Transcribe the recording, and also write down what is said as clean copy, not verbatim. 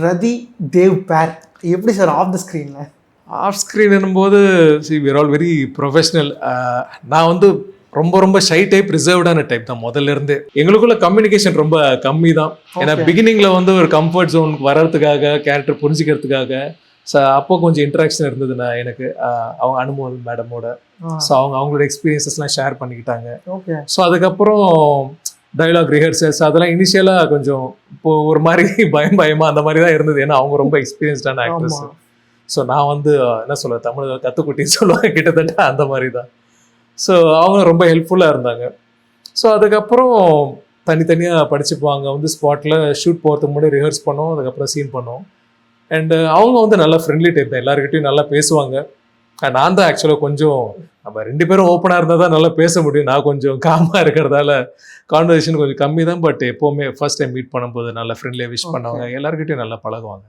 ரதி தேவ் பேர் எப்படி sir off the ஸ்க்ரீனில்? ஆஃப் ஸ்க்ரீன் என்னும்போது விர் ஆல் வெரி ப்ரொஃபஷ்னல். நான் வந்து ரொம்ப ஷை டைப், ரிசர்வ்டான டைப் தான் முதல்ல இருந்தே. எங்களுக்குள்ள கம்யூனிகேஷன் ரொம்ப கம்மி தான். ஏன்னா பிகினிங்கில் வந்து ஒரு கம்ஃபர்ட் ஜோனுக்கு வர்றதுக்காக, கேரக்டர் புரிஞ்சுக்கிறதுக்காக அப்போ கொஞ்சம் இன்ட்ராக்ஷன் இருந்தது. நான் எனக்கு அவங்க அனுமோல் மேடமோட. ஸோ அவங்களோட எக்ஸ்பீரியன்ஸஸ்லாம் ஷேர் பண்ணிக்கிட்டாங்க. ஓகே. ஸோ அதுக்கப்புறம் டைலாக் ரிஹர்சல்ஸ் அதெல்லாம் இனிஷியலாக கொஞ்சம் இப்போ ஒரு மாதிரி பயமா அந்த மாதிரி தான் இருந்தது. ஏன்னா அவங்க ரொம்ப எக்ஸ்பீரியன்ஸ்டான ஆக்ட்ரஸ். ஸோ நான் வந்து என்ன சொல்ல, தமிழ் கற்றுக்குட்டின்னு சொல்லுவாங்க கிட்டத்தட்ட அந்த மாதிரி தான். ஸோ அவங்க ரொம்ப ஹெல்ப்ஃபுல்லாக இருந்தாங்க. ஸோ அதுக்கப்புறம் தனித்தனியாக படிச்சுப்பாங்க. வந்து ஸ்பாட்டில் ஷூட் போகிறதுக்கு முன்னாடி ரிஹர்ஸ் பண்ணோம், அதுக்கப்புறம் சீன் பண்ணோம். அண்டு அவங்க வந்து நல்லா ஃப்ரெண்ட்லி டைப் தான், எல்லாருக்கிட்டையும் நல்லா பேசுவாங்க. நான் தான் ஆக்சுவலாக கொஞ்சம், நம்ம 2 பேரும் ஓப்பனாக இருந்தால் தான் நல்லா பேச முடியும். நான் கொஞ்சம் காமாக இருக்கிறதால கான்வர்சேஷன் கொஞ்சம் கம்மி தான். பட் எப்போவுமே ஃபர்ஸ்ட் டைம் மீட் பண்ணும்போது நல்லா ஃப்ரெண்ட்லியாக விஷ் பண்ணுவாங்க, எல்லாருக்கிட்டையும் நல்லா பழகுவாங்க.